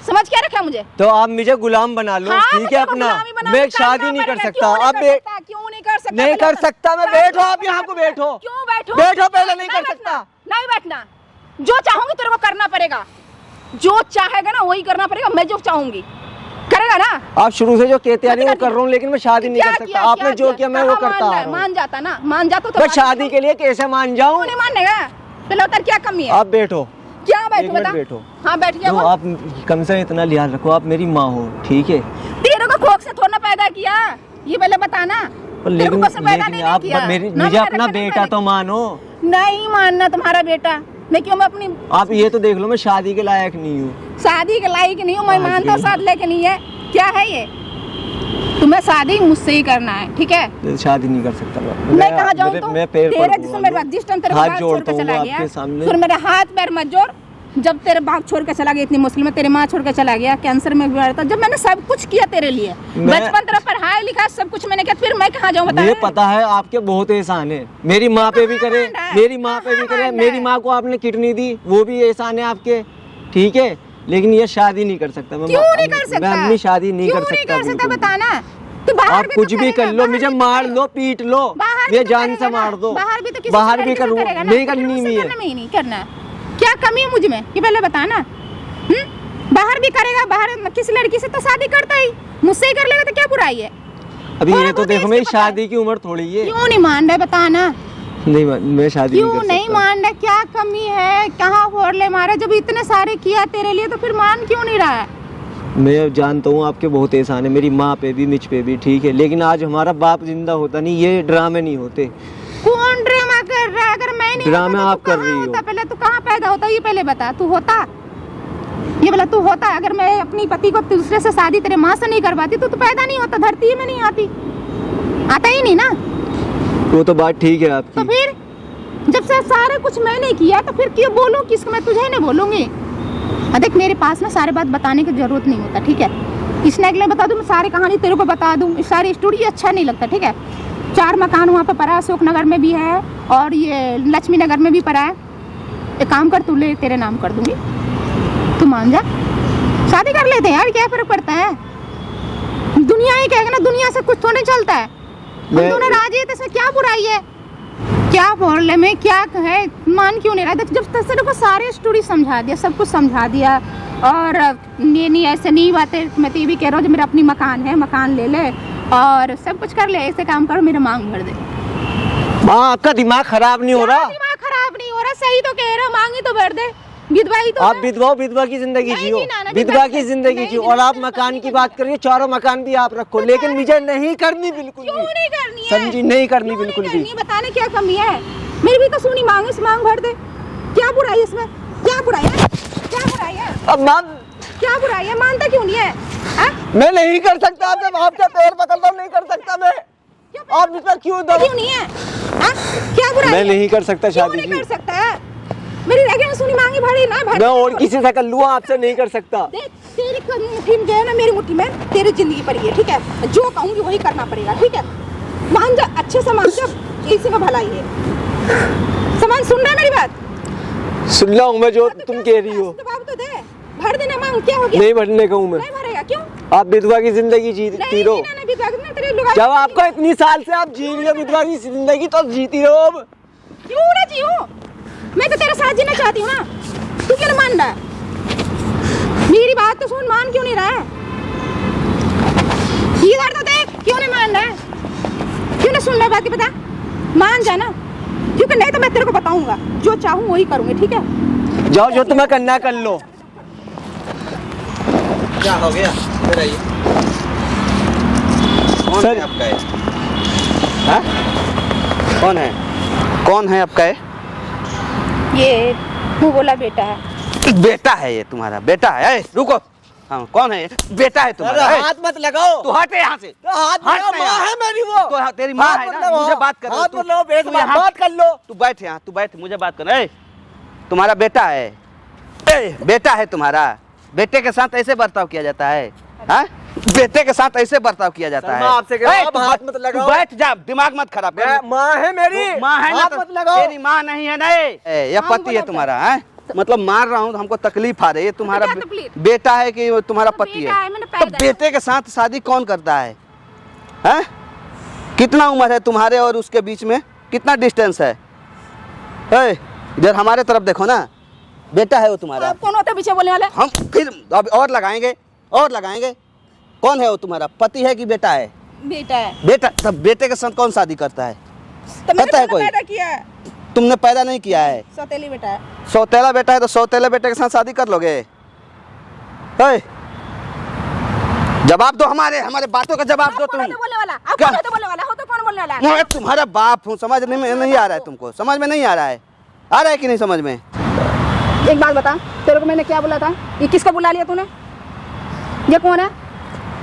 समझ क्या रखा है मुझे? तो आप मुझे गुलाम बना लो, ठीक है अपना। मैं शादी नहीं कर सकता। अब क्यों नहीं कर सकता? नहीं कर सकता मैं। बैठो आप यहाँ को, बैठो। क्यों बैठो? बैठो पहले। नहीं कर सकता। नहीं बैठना। जो चाहूंगी तेरे को करना पड़ेगा, जो चाहेगा ना वही करना पड़ेगा। मैं जो चाहूंगी करेगा ना। आप शुरू से जो कहते आ रही वो कर रहा हूँ, लेकिन मैं शादी नहीं कर सकता। आपने जो किया मैं वो करता आ रहा हूँ। मान जाता ना, मान जाता तो मैं शादी के लिए कैसे मान जाऊँ? नहीं मानेगा। पहले उतर, क्या कमी है? आप बैठो। क्या बैठो? एक मिनट बता। बैठो। हाँ बैठ गया। तो आप कम से इतना लिहाज रखो, आप मेरी माँ हो, ठीक है? तेरे को खोख से थोड़ा पैदा किया, ये पहले बताना। लेकिन आप मुझे अपना बेटा तो मानो। नहीं मानना तुम्हारा बेटा। मैं क्यों? मैं अपनी आप ये तो देख लो मैं शादी के लायक नहीं हूँ। शादी के लायक नहीं हूँ मैं, मानता साथ लेके नहीं है। क्या है ये? तुम्हें शादी मुझसे ही करना है, ठीक है? शादी नहीं कर सकता मैं कहाँ जाऊँ? तो मैं पैर तेरे जिसमें मेरे बाप जिस टाइम तेरे बाप छोड़ के चला गया, फिर मेरे हाथ पैर मत जोड़। जब तेरे बाप छोड़ के चला गया, इतनी मुश्किल में तेरे माँ छोड़ के चला गया, कैंसर में हुआ था, जब मैंने सब कुछ किया तेरे लिए, बचपन तेरा पढ़ाई लिखा सब कुछ मैंने किया, फिर मैं कहाँ जाऊँ? बता। मुझे पता है आपके बहुत एहसान है, मेरी माँ पे भी करे, मेरी माँ पे भी करे। मेरी माँ को आपने किडनी दी, वो भी एहसान है आपके, ठीक है? लेकिन ये शादी नहीं कर सकता मैं। क्यों नहीं कर सकता? मैं अपनी शादी नहीं कर सकता। बताना। आप कुछ भी कर लो, मुझे मार लो, पीट लो, ये जान से मार दो, बाहर भी करूँगा। नहीं करनी नहीं करना। क्या कमी है मुझ में ये पहले बताना। बाहर भी करेगा, बाहर किसी लड़की से तो शादी करता ही, मुझसे ही कर लेगा तो क्या बुराई है? अभी ये तो देखो मेरी शादी की उम्र थोड़ी है। क्यों नहीं मान रहा? बताना। नहीं मैं शादी क्यों नहीं मान रहा? क्या कमी है? कहाँ फोड़ ले मारे? जब इतने सारे किया तेरे लिए तो फिर मान क्यों नहीं रहा है? मैं जानता हूँ आपके बहुत एहसान है, मेरी माँ पे भी, मुझ पे भी, ठीक है? लेकिन आज हमारा बाप जिंदा होता नहीं, ये ड्रामे नहीं होते। कौन ड्रामा कर रहा है? अगर मैं नहीं ड्रामा आप कर रही हो। पहले तू कहाँ पैदा होता ये पहले बता। तू होता ये बोला तू होता, अगर मैं अपनी पति को दूसरे से शादी तेरे माँ से नहीं करवाती तो तू पैदा नहीं होता, धरती में नहीं आती, आता ही नहीं ना। वो तो बात ठीक है आपकी। तो फिर जब से सारे कुछ मैंने किया तो फिर क्यों बोलूं? किसको? मैं तुझे नहीं बोलूंगी। देख मेरे पास में सारे बात बताने की जरूरत नहीं होता, ठीक है? इसने अगले बता दूं, मैं सारी कहानी तेरे को बता दूं, सारी स्टोरी अच्छा नहीं लगता, ठीक है? 4 मकान वहाँ पे पड़ा है, अशोक नगर में भी है और ये लक्ष्मी नगर में भी पड़ा है। एक काम कर, तू ले, तेरे नाम कर दूंगी, तू मान जा, शादी कर लेते हैं यार, क्या फर्क पड़ता है? दुनिया ही कहेगा ना, दुनिया से कुछ तो नहीं चलता है। हम दोनों राजी है तो इसमें क्या बुराई है? क्या प्रॉब्लम है, क्या है, मान क्यों नहीं रहा? जब तेरे को सारे स्टोरी समझा दिया, सब कुछ समझा दिया, और ये नहीं ऐसे नहीं बातें, मैं तो ये भी कह रहा हूँ, जब मेरा अपनी मकान है, मकान ले ले और सब कुछ कर ले, ऐसे काम करो, मेरा मांग भर दे। माँ आपका दिमाग खराब नहीं हो रहा? दिमाग खराब नहीं हो रहा, सही तो कह रहा हूँ, मांगी तो भर दे, विधवा ही तो आप है। विधवा की जिंदगी नहीं, जियो, नहीं, नाना जी, विधवा की नहीं, जिंदगी नहीं, जियो, नहीं, और आप नहीं, मकान नहीं, की नहीं, बात करिए, चारों मकान भी आप रखो, लेकिन मुझे नहीं करनी बिल्कुल क्यों भी। नहीं करनी है? समझी, नहीं करनी क्यों बिल्कुल नहीं भी। करनी? बताने क्या कमी है? मेरी भी तो सुनी, मांग इस मांग भर दे, क्या बुराई है इसमें? क्या बुराई है? क्या बुराई है? अब मान, क्या बुराई है? मानता क्यों नहीं है? हाँ? मैं नहीं कर सकता, आपका पैर पकड़ लो, नहीं कर सकता मैं। आप इस पर क्यों क्यों नहीं है? हाँ? क्या बुराई मैं है? नहीं कर सकता क्यों शादी नहीं जी। कर सकता है? मेरी रगे में सुनी मांगी भरी ना भर। मैं और किसी से कर लूँ, आपसे नहीं कर सकता। देख, तेरी मुट्ठी में जो है ना, मेरी मुट्ठी में तेरी जिंदगी पड़ी है, ठीक है? जो कहूँगी वही करना पड़ेगा, ठीक है? मान जा, अच्छे से मान जा, इसी में भलाई है। समझ, सुन रहा है मेरी बात? सुन रहा हूँ मैं जो तुम कह रही हो। जवाब तो दे, भर देना मांग, क्या हो गया? नहीं भरने का हूँ मैं। नहीं भरेगा, क्यों? आप विधवा की जिंदगी जीती रहो। नहीं, विधवा की, तेरे लुगाई- जब आपको इतनी साल से आप जी रही हो विधवा की जिंदगी, तो जीती रहो अब। क्यों ना जीऊं? मैं तो तेरे साथ जीना चाहती हूँ ना, तू क्यों नहीं मान रहा है? मेरी बात तो सुन, मान क्यों नहीं रहा है? इधर तो देख, क्यों नहीं मान रहा है? क्यों नहीं सुन रहा बात की? बता, मान जाना, क्योंकि नहीं तो मैं तेरे को बताऊंगा, जो चाहूँ वही करूंगी, ठीक है? जाओ, जो तुम्हें करना कर लो। क्या हो गया? इधर आइए। कौन सर- है आपका ये? हाँ? कौन है? कौन है आपका ये? ये तू बोला बेटा है। बेटा है ये तुम्हारा? बेटा है? रुको, हाँ, कौन है ये? बेटा है तुम्हारा? अरे हाथ मत लगाओ। तू हटे यहाँ से। हाथ लगाओ, नहीं, माँ है मेरी वो। तो तेरी माँ हाथ है मत ना, लगाओ। मुझे बात कर। हाथ मत लगाओ, बैठ, बात कर लो। तू बैठ यहाँ, तू बैठ, मुझे बात कर। ए, तुम्हारा बेटा है? बेटा है तुम्हारा? बेटे के साथ ऐसे बर्ताव किया जाता है? हाँ? बेटे के साथ ऐसे बर्ताव किया जाता सर, है? मैं आपसे कह रहा हूं, तू हाथ तू मत लगाओ। बैठ जा, दिमाग मत खराब कर। माँ है मेरी। माँ है ना, हाथ तो मत लगाओ। तेरी माँ नहीं है ना ये? ये पति है तुम्हारा? है मतलब मार रहा हूँ तो हमको तकलीफ आ रही है। तुम्हारा क्या तकलीफ? बेटा है कि तुम्हारा पति बेटा है, मैंने तो पैदा बेटे के साथ शादी कौन करता है? हैं? कितना उम्र है तुम्हारे और उसके बीच में? कितना डिस्टेंस है? इधर हमारे तरफ देखो ना, बेटा है वो तुम्हारा। आप कौन होते पीछे बोलने वाले? हम फिर अब और लगाएंगे, और लगाएंगे। कौन है वो तुम्हारा? पति है कि बेटा है? बेटा है। बेटा, तब बेटे के साथ कौन शादी करता है? तो मैंने पता है तो कोई? पैदा किया है, तुमने पैदा नहीं किया है? सौतेली बेटा है। सौतेला बेटा है तो सौतेले बेटे के साथ शादी कर लोगे? जवाब दो, हमारे बातों का जवाब दो तुम। बोलने वाला आप क्या? कौन होते बोलने वाला? हो तो कौन बोलने वाला है? मैं तुम्हारा बाप हूँ, समझने में नहीं आ रहा है तुमको? समझ में नहीं आ रहा है? आ रहा है कि नहीं समझ में? एक बात बता, तेरे को मैंने क्या बोला था? ये किसको बुला लिया तूने? ये कौन है?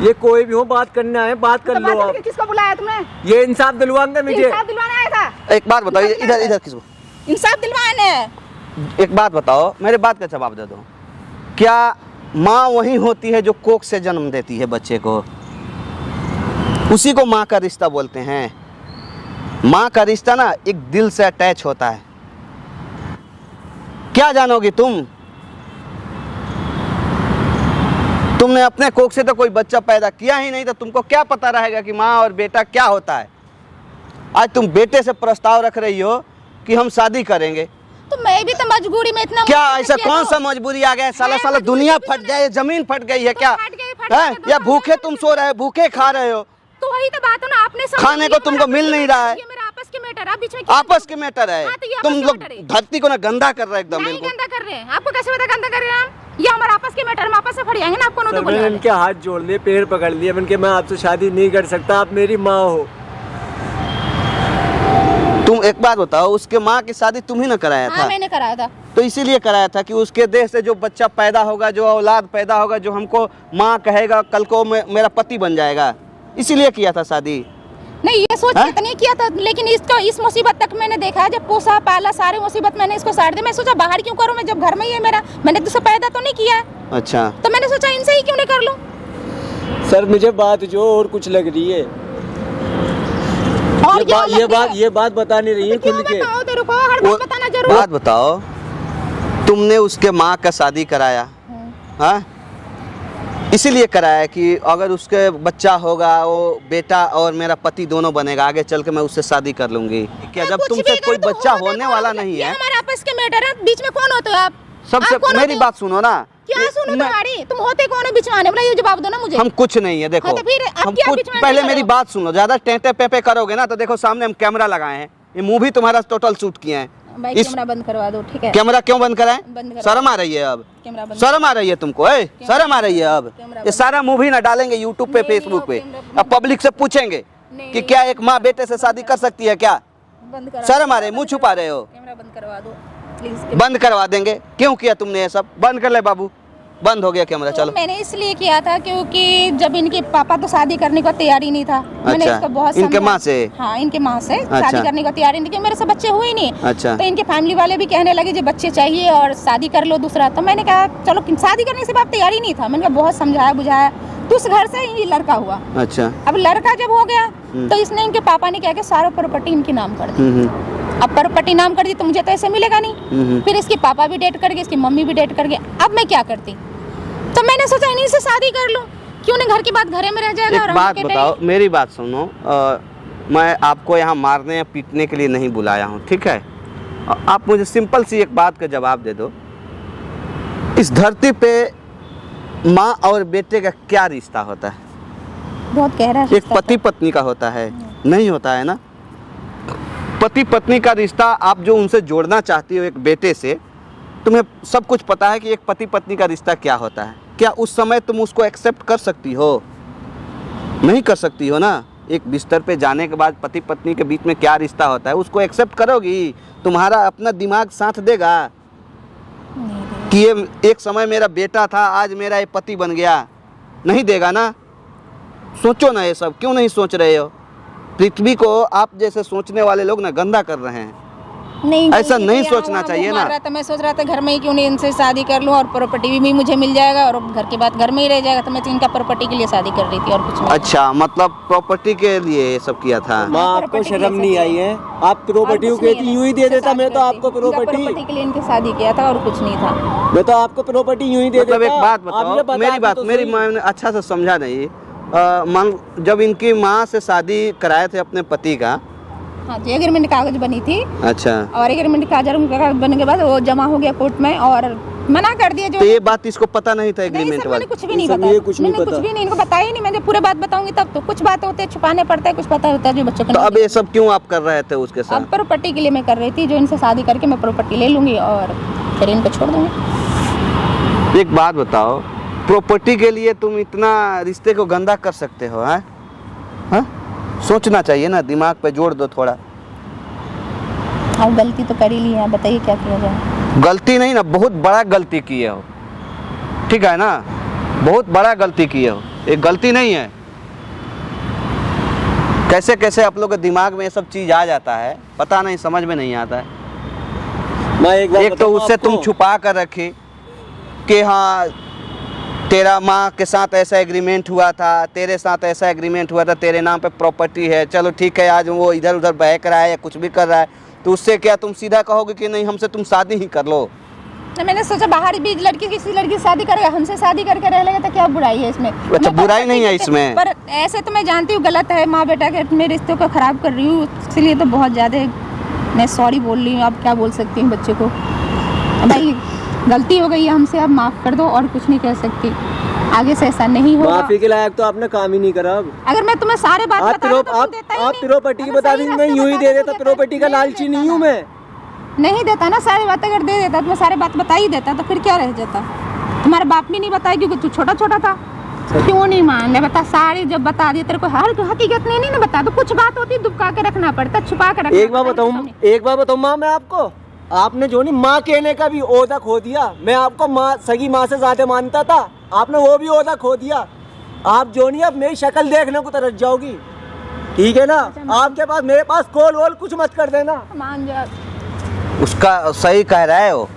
ये कोई भी हो, बात करना है, बात कर तो लो बात आप। करके किसको बुलाया तुमने? ये इंसाफ दिलवाएंगे मुझे। इंसाफ दिलवाने आया था? एक बात बताओ, इधर इधर किसको? इंसाफ दिलवाने। एक बात बताओ, मेरे बात का जवाब दे दो। क्या माँ वही होती है जो कोख से जन्म देती है बच्चे को? उसी को माँ का रिश्ता बोलते हैं। माँ का रिश्ता ना एक दिल से अटैच होता है। क्या जानोगी तुमने अपने कोख से तो कोई बच्चा पैदा किया ही नहीं, तो तुमको क्या पता रहेगा कि माँ और बेटा क्या होता है? आज तुम बेटे से प्रस्ताव रख रही हो कि हम शादी करेंगे। तो मैं भी तो मजबूरी में इतना क्या मुश्किल ऐसा किया कौन तो। सा मजबूरी आ गया है? साला मैं साला मजबूरी दुनिया भी फट तो गई है, जमीन फट गई है क्या? फट गई, फट हैं? गई तो या बात भूखे है। तुम सो रहे हो, भूखे खा रहे हो? तो वही तो बात है ना, आपने समझ खाने लिया, को तुमको मेरा मिल आपस नहीं की रहा है। ये मेरा आपस के मैटर है, बीच में क्यों? आपस के मैटर है। हाँ, तो ये तुम आपस के लोग मैटर है। धरती को ना गंदा कर रहे हो एकदम नहीं बिल्कुल। गंदा कर रहे हैं, आपको कैसे पता गंदा कर रहे हैं हम? ये हमारा आपस के मैटर, हम आपस से फड़ियाएंगे ना, आपको नहीं सर, तो बोलने मैंने वाले। इनके हाथ जोड़ लिए, पैर पकड़ लिए, मैंने कहा मैं आपसे शादी नहीं कर सकता, आप मेरी माँ हो। तुम एक बात बताओ, उसके माँ की शादी तुम ही ना कराया हाँ था? मैंने कराया था। तो इसीलिए कराया था कि उसके देह से जो बच्चा पैदा होगा, जो औलाद पैदा होगा, जो हमको माँ कहेगा, कल को मेरा पति बन जाएगा, इसीलिए किया था शादी। नहीं, ये सोच हाँ? के तो नहीं किया था, लेकिन इसको इस मुसीबत तक मैंने देखा, जब पोसा पाला सारे मुसीबत मैंने इसको साड़ दी। मैं सोचा बाहर क्यों करूं, मैं जब घर में ही है मेरा, मैंने तो पैदा तो नहीं किया है, अच्छा, तो मैंने सोचा इनसे ही क्यों नहीं कर लूं। सर मुझे बात जो और कुछ लग रही है। और क्या लग रहा है? ये बात बता नहीं रही है तो क्यों खुल के। बताओ, तेरे को हर वो- बात बताना जरूर। बात बताओ, तुमने उसके माँ का शादी कराया, हाँ? इसीलिए कराया कि अगर उसके बच्चा होगा, वो बेटा और मेरा पति दोनों बनेगा, आगे चल के मैं उससे शादी कर लूंगी। क्या जब कुछ तुमसे भी कोई कर दो, बच्चा होगा होने तो वाला होगा। नहीं ये है, हमारे आपस के मैटर है, बीच में कौन होते हो आप? सबसे आप कौन मेरी होते बात सुनो ना। क्या सुनो मैं- तुम्हारी? तुम होते कौन है बिचवाने वाला? ये जवाब दो ना मुझे। हम कुछ नहीं है, देखो हाँ, तो फिर आप हम क्या कुछ बीच में पहले कर रहे मेरी हो? बात सुनो। ज्यादा टेंटे पेपे करोगे ना तो देखो सामने हम कैमरा लगाए हैं, ये मुंह भी तुम्हारा टोटल शूट किए हैं। भाई इस कैमरा बंद करवा दो, ठीक है? कैमरा क्यों बंद कराएं? बंद करा। शर्म आ रही है अब? कैमरा बंद। शर्म आ रही है तुमको? शर्म आ रही है अब? कैमरा ये बंद। सारा मूवी ना डालेंगे यूट्यूब पे, नहीं, फेसबुक पे, कैमरा बंद। अब पब्लिक से पूछेंगे नहीं, कि क्या एक माँ बेटे से शादी कर सकती है क्या? बंद करा। शर्म आ रही है, मुंह छुपा रहे हो। कैमरा बंद करवा दो प्लीज। बंद करवा देंगे। क्यों किया तुमने ये सब? बंद कर ले बाबू, बंद हो गया कैमरा। तो चलो। मैंने इसलिए किया था क्योंकि जब इनके पापा तो शादी करने को तैयार ही नहीं था। मैंने अच्छा, इसको बहुत इनके समझाया। माँ से? हाँ, इनके माँ से अच्छा। शादी करने को तैयार ही नहीं, क्योंकि मेरे से बच्चे हुए ही नहीं। अच्छा। तो इनके फैमिली वाले भी कहने लगे जो बच्चे चाहिए और शादी कर लो दूसरा। तो मैंने कहा चलो, शादी करने से बाप तैयार ही नहीं था। मैंने कहा बहुत समझाया बुझाया, तो उस घर से ही लड़का हुआ। अच्छा। अब लड़का जब हो गया तो इसने इनके पापा ने क्या किया, सारा प्रॉपर्टी इनके नाम कर दी। अब प्रॉपर्टी नाम कर दी तो मुझे तो ऐसे मिलेगा नहीं। फिर इसके पापा भी डेट कर गए, इसकी मम्मी भी डेट कर गए। अब मैं क्या करती? तो मैंने सोचा इन्हीं से शादी कर लूं, क्यों नहीं घर की बात घरे में रह जाएगा। और एक हम बात कहते बताओ, हैं- मेरी बात सुनो। मैं आपको यहाँ मारने या पीटने के लिए नहीं बुलाया हूँ, ठीक है? आप मुझे सिंपल सी एक बात का जवाब दे दो। इस धरती पे माँ और बेटे का क्या रिश्ता होता है? बहुत गहरा एक रिश्ता पति पत्नी का होता है, नहीं होता है ना? पति पत्नी का रिश्ता आप जो उनसे जोड़ना चाहती हो एक बेटे से, तुम्हें सब कुछ पता है कि एक पति पत्नी का रिश्ता क्या होता है। क्या उस समय तुम उसको एक्सेप्ट कर सकती हो? नहीं कर सकती हो ना। एक बिस्तर पे जाने के बाद पति पत्नी के बीच में क्या रिश्ता होता है उसको एक्सेप्ट करोगी? तुम्हारा अपना दिमाग साथ देगा कि ये एक समय मेरा बेटा था, आज मेरा ये पति बन गया? नहीं देगा ना। सोचो ना, ये सब क्यों नहीं सोच रहे हो? पृथ्वी को आप जैसे सोचने वाले लोग ना गंदा कर रहे हैं। नहीं, ऐसा क्योंकि नहीं यहाँ सोचना वहाँ चाहिए वो ना। मार रहा था, मैं सोच रहा था घर में ही क्यों नहीं इनसे शादी कर लूं और प्रॉपर्टी भी मुझे मिल जाएगा और घर के बाद घर में ही रह जाएगा। तो मैं तो इनका प्रॉपर्टी के लिए शादी कर रही थी और कुछ नहीं। अच्छा, मतलब प्रॉपर्टी के लिए ये सब किया था। माँ आपको प्रॉपर्टी के शर्म लिए नहीं शादी आई है? आप और प्रॉपर्टी कुछ को नहीं कहती है, यूं ही दे इनसे देता मैं शादी तो करती। आपको इनका प्रॉपर्टी। प्रॉपर्टी के लिए इनकी शादी किया था और कुछ नहीं था। मैं तो आपको प्रॉपर्टी यूं ही दे देता। मतलब एक बात आप ये बताओ, बता मेरी दो बात तो मेरी सही। माँ ने अच्छा से समझा नहीं। जब इनकी माँ से शादी कराए थे अपने पति का, हाँ जी, एग्रीमेंट कागज बनी थी अच्छा, और एग्रीमेंट कागज बनने के बाद वो जमा हो गया कोर्ट में और मना कर दिया। जो तो ये बात इसको पता नहीं था नहीं एग्रीमेंट सर, वाली? मैंने कुछ भी नहीं सब बताया। ये कुछ नहीं मैंने पता। कुछ भी नहीं इनको बताया ही नहीं। मैं जब पूरे बात बताऊंगी तब तो कुछ बात होते हैं छुपाने पड़ता है, कुछ पता होता है जो बच्चों को तो नहीं। अब ये सब क्यों आप कर रहे थे उसके अब साथ? प्रॉपर्टी के लिए मैं कर रही थी, जो इनसे शादी करके मैं प्रॉपर्टी ले लूंगी और फिर इनको छोड़ दूंगी। एक बात बताओ, प्रॉपर्टी के लिए तुम इतना रिश्ते को गंदा कर सकते हो? हैं? हाँ? सोचना चाहिए ना, दिमाग पे जोड़ दो थोड़ा। अब गलती तो कर ही ली है, बताइए क्या किया जाए। गलती नहीं ना, बहुत बड़ा गलती किए हो, ठीक है ना? बहुत बड़ा गलती किए हो, एक गलती नहीं है। कैसे कैसे आप लोग के दिमाग में ये सब चीज आ जाता है, पता नहीं, समझ में नहीं आता है। मैं एक बात एक तो बताऊं उससे तुम आपको? छुपा कर रखी कि हाँ तेरा माँ के साथ ऐसा एग्रीमेंट हुआ था, तेरे साथ ऐसा एग्रीमेंट हुआ था, तेरे नाम पे प्रॉपर्टी है, चलो ठीक है। आज वो इधर उधर बहक रहा है या कुछ भी कर रहा है तो उससे क्या तुम सीधा कहोगे कि नहीं हमसे तुम शादी ही कर लो? तो मैंने सोचा बाहर भी लड़की किसी लड़की से शादी करेगा, हमसे शादी करके रह लेगा तो क्या बुराई है इसमें? अच्छा, मैं बुराई नहीं है इसमें। पर ऐसे तो मैं जानती हूँ गलत है, माँ बेटा के मेरे रिश्तों को खराब कर रही हूँ, इसलिए तो बहुत ज़्यादा मैं सॉरी बोल रही हूँ। अब क्या बोल सकती हूँ बच्चे को? भाई गलती हो गई है हमसे, अब माफ़ कर दो और कुछ नहीं कह सकती। आगे से ऐसा नहीं होगा। माफी के लायक तो आपने काम ही नहीं करा। अब अगर मैं तुम्हें सारे बात आप बता दूं तो तुम देता ही आप नहीं। प्रॉपर्टी की अगर बता सही दी, मैं रास्ते यूं ही बता दे दूं देता। तो प्रॉपर्टी का नहीं लालची देता नहीं हूँ ना। मैं। नहीं देता ना, सारी बात अगर दे देता तो मैं सारी बात बता ही देता, तो फिर क्या रह जाता? तुम्हारे बाप भी नहीं बताया क्योंकि तू छोटा छोटा था। क्यों नहीं मान ले? बता, सारी जब बता दी तेरे को हर हकीकत नहीं ना बता, तो कुछ बात होती दुबका के रखना पड़ता, छुपा के रखना। एक बार बताऊं माँ, मैं आपको, आपने जो नहीं माँ कहने का भी ओहदा खो दिया। मैं आपको माँ, सगी माँ से ज्यादा मानता था, आपने वो भी ओहदा खो दिया। आप जो नहीं अब मेरी शक्ल देखने को तरस जाओगी, ठीक है ना? आपके पास मेरे पास कॉल वॉल कुछ मत कर देना। मान जा। उसका सही कह रहा है, वो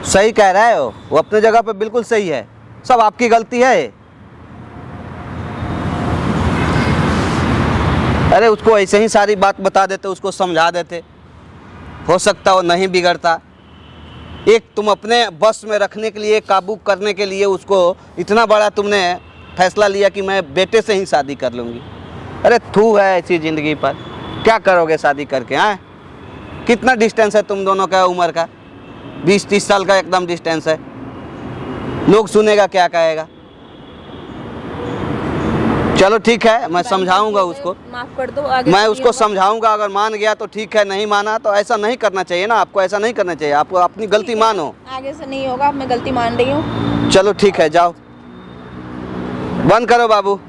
सही कह रहा है, वो अपने जगह पे बिल्कुल सही है। सब आपकी गलती है। अरे उसको ऐसे ही सारी बात बता देते, उसको समझा देते, हो सकता वो नहीं बिगड़ता। एक तुम अपने बस में रखने के लिए, काबू करने के लिए उसको इतना बड़ा तुमने फैसला लिया कि मैं बेटे से ही शादी कर लूँगी। अरे थू है ऐसी ज़िंदगी पर, क्या करोगे शादी करके? हाँ, कितना डिस्टेंस है तुम दोनों का उम्र का? 20-30 साल का एकदम डिस्टेंस है। लोग सुनेगा क्या कहेगा? चलो ठीक है, मैं समझाऊंगा उसको, माफ कर दो, आगे मैं से उसको नहीं होगा। समझाऊंगा। अगर मान गया तो ठीक है, नहीं माना तो ऐसा नहीं करना चाहिए ना, आपको ऐसा नहीं करना चाहिए। आपको अपनी गलती मानो। आगे से नहीं होगा, मैं गलती मान रही हूँ। चलो ठीक है, जाओ, बंद करो बाबू।